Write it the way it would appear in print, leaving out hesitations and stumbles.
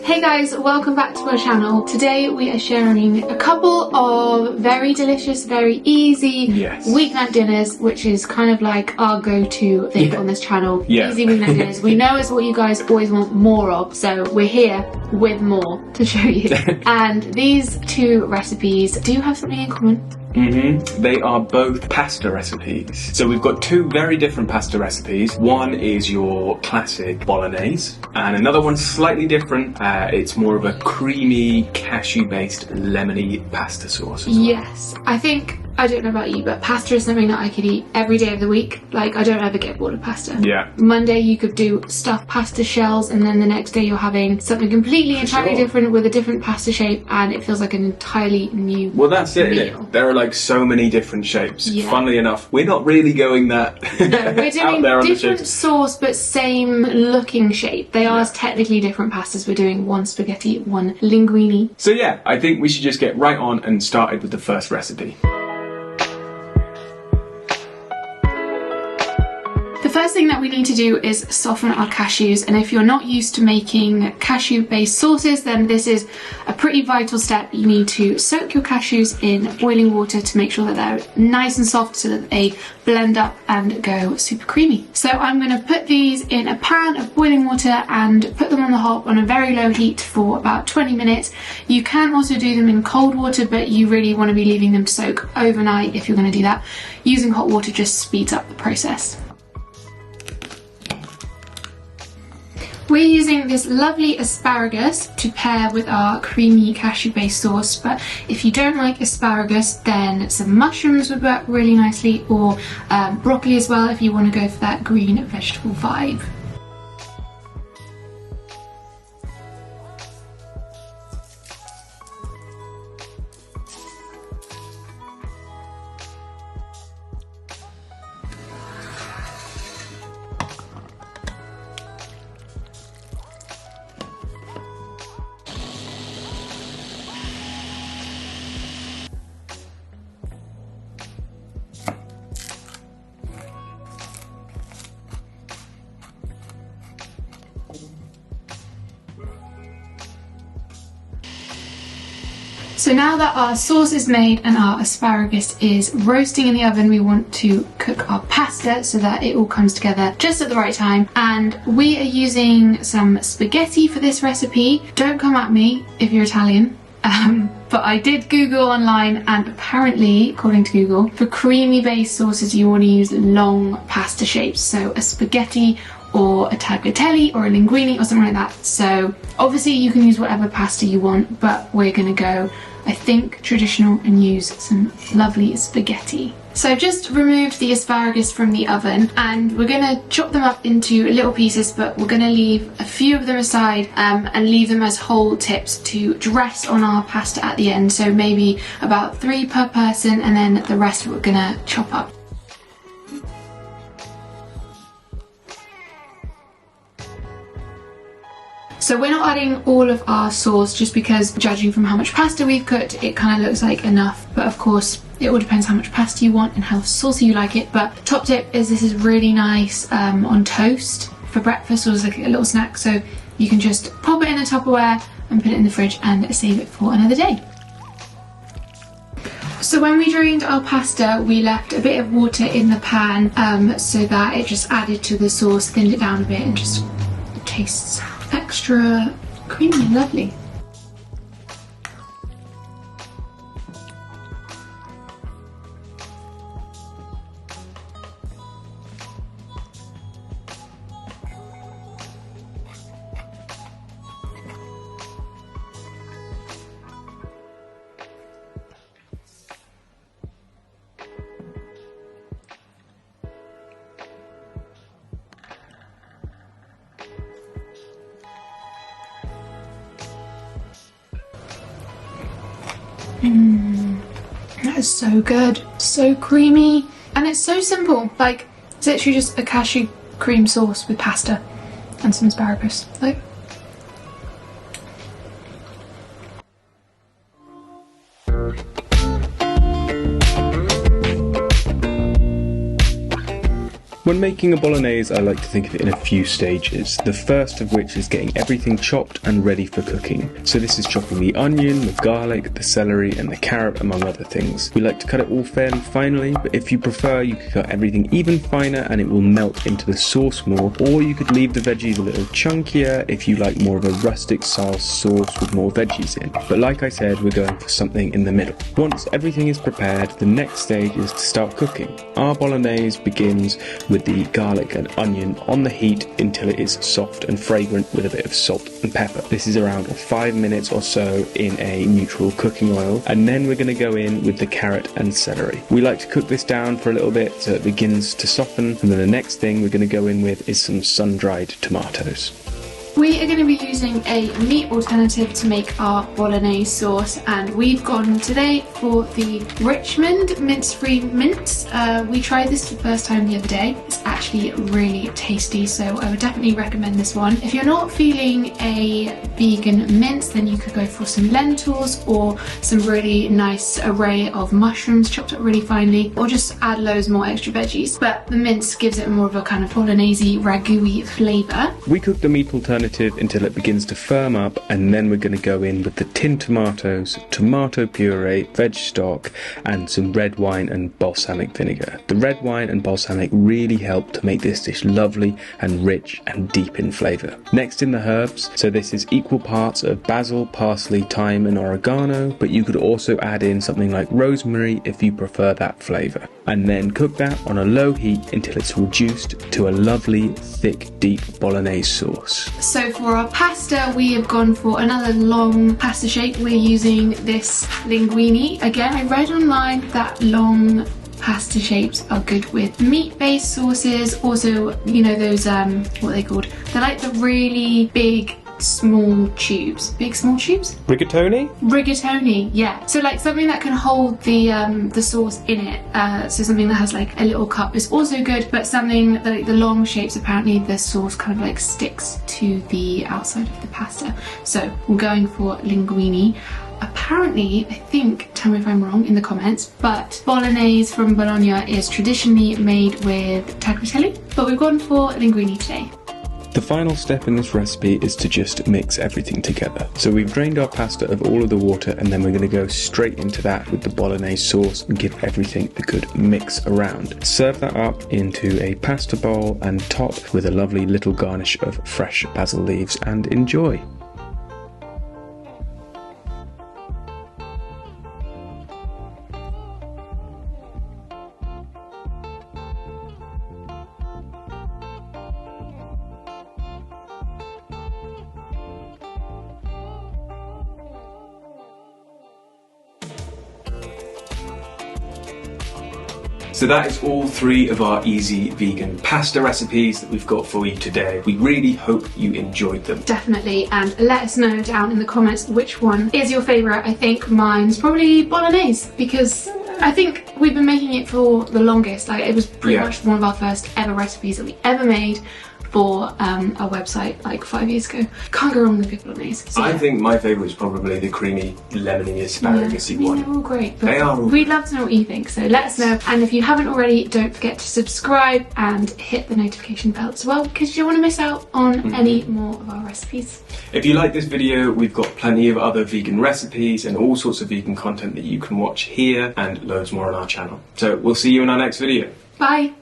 Hey guys, welcome back to our channel. Today we are sharing a couple of very delicious, very easy weeknight dinners, which is kind of like our go-to thing on this channel. Easy weeknight dinners. We know it's what you guys always want more of, so we're here with more to show you. And these two recipes do have something in common. They are both pasta recipes. So we've got two very different pasta recipes. One is your classic Bolognese, and another one's slightly different. It's more of a creamy, cashew-based lemony pasta sauce as well. Yes, I don't know about you, but pasta is something that I could eat every day of the week. Like, I don't ever get bored of pasta. Yeah. Monday you could do stuffed pasta shells, and then the next day you're having something completely entirely different with a different pasta shape, and it feels like an entirely new Well, that's it, meal. isn't it? There are like so many different shapes. Yeah. Funnily enough, we're not really going that No, we're doing out there on different the shapes. sauce but same looking shape. They are technically different pastas. We're doing one spaghetti, one linguine. So yeah, I think we should just get right on and started with the first recipe. The first thing that we need to do is soften our cashews, and if you're not used to making cashew-based sauces, then this is a pretty vital step. You need to soak your cashews in boiling water to make sure that they're nice and soft so that they blend up and go super creamy. So I'm going to put these in a pan of boiling water and put them on the hob on a very low heat for about 20 minutes. You can also do them in cold water, but you really want to be leaving them to soak overnight if you're going to do that. Using hot water just speeds up the process. We're using this lovely asparagus to pair with our creamy cashew-based sauce, but if you don't like asparagus, then some mushrooms would work really nicely, or broccoli as well if you want to go for that green vegetable vibe. So now that our sauce is made and our asparagus is roasting in the oven, we want to cook our pasta so that it all comes together just at the right time. And we are using some spaghetti for this recipe. Don't come at me if you're Italian. But I did Google online, and apparently, according to Google, for creamy based sauces you want to use long pasta shapes. So a spaghetti or a tagliatelle or a linguine or something like that. So obviously you can use whatever pasta you want, but we're gonna go, I think, traditional and use some lovely spaghetti. So I've just removed the asparagus from the oven, and we're gonna chop them up into little pieces, but we're gonna leave a few of them aside and leave them as whole tips to dress on our pasta at the end. So maybe about 3 per person, and then the rest we're gonna chop up. So we're not adding all of our sauce just because, judging from how much pasta we've cooked, it kind of looks like enough. But of course, it all depends how much pasta you want and how saucy you like it. But top tip is this is really nice on toast for breakfast or as like a little snack. So you can just pop it in a Tupperware and put it in the fridge and save it for another day. So when we drained our pasta, we left a bit of water in the pan so that it just added to the sauce, thinned it down a bit, and just tastes extra creamy and lovely. That is so good, so creamy, and it's so simple. Like, it's literally just a cashew cream sauce with pasta and some asparagus. Like, When making a bolognese, I like to think of it in a few stages. The first of which is getting everything chopped and ready for cooking. So this is chopping the onion, the garlic, the celery and the carrot, among other things. We like to cut it all fairly finely, but if you prefer, you can cut everything even finer and it will melt into the sauce more, or you could leave the veggies a little chunkier if you like more of a rustic style sauce with more veggies in. But like I said, we're going for something in the middle. Once everything is prepared, the next stage is to start cooking. Our bolognese begins with the garlic and onion on the heat until it is soft and fragrant with a bit of salt and pepper. This is around 5 minutes or so in a neutral cooking oil, and then we're going to go in with the carrot and celery. We like to cook this down for a little bit so it begins to soften, and then the next thing we're going to go in with is some sun-dried tomatoes. We are going to be using a meat alternative to make our bolognese sauce, and we've gone today for the Richmond mince-free mince. We tried this for the first time the other day. It's actually really tasty, so I would definitely recommend this one. If you're not feeling a vegan mince, then you could go for some lentils or some really nice array of mushrooms chopped up really finely, or just add loads more extra veggies. But the mince gives it more of a kind of bolognese ragu-y flavour. We cook the meat alternative until it begins to firm up, and then we're going to go in with the tinned tomatoes, tomato puree, veg stock and some red wine and balsamic vinegar. The red wine and balsamic really help to make this dish lovely and rich and deep in flavour. Next in the herbs, so this is equal parts of basil, parsley, thyme and oregano, but you could also add in something like rosemary if you prefer that flavour. And then cook that on a low heat until it's reduced to a lovely, thick, deep bolognese sauce. So for our pasta, we have gone for another long pasta shape. We're using this linguine. Again, I read online that long pasta shapes are good with meat-based sauces. Also, you know those, what are they called? They're like the really big small tubes. Big small tubes? Rigatoni? Rigatoni, yeah. So like something that can hold the sauce in it. So something that has like a little cup is also good, but something that like the long shapes, apparently the sauce kind of like sticks to the outside of the pasta. So we're going for linguine. Apparently, I think, tell me if I'm wrong in the comments, but bolognese from Bologna is traditionally made with tagliatelle, but we've gone for linguine today. The final step in this recipe is to just mix everything together. So we've drained our pasta of all of the water, and then we're going to go straight into that with the bolognese sauce and give everything a good mix around. Serve that up into a pasta bowl and top with a lovely little garnish of fresh basil leaves, and enjoy. So that is all 3 of our easy vegan pasta recipes that we've got for you today. We really hope you enjoyed them. Definitely, and let us know down in the comments which one is your favourite. I think mine's probably bolognese, because I think we've been making it for the longest. Like, it was pretty much one of our first ever recipes that we ever made for our website like 5 years ago. Can't go wrong with good bolognese. So, I think my favourite is probably the creamy, lemony, asparagus-y one. They're all great. They are all We'd love to know what you think, so let us know. And if you haven't already, don't forget to subscribe and hit the notification bell as well, because you don't want to miss out on any more of our recipes. If you like this video, we've got plenty of other vegan recipes and all sorts of vegan content that you can watch here, and loads more on our channel. So we'll see you in our next video. Bye!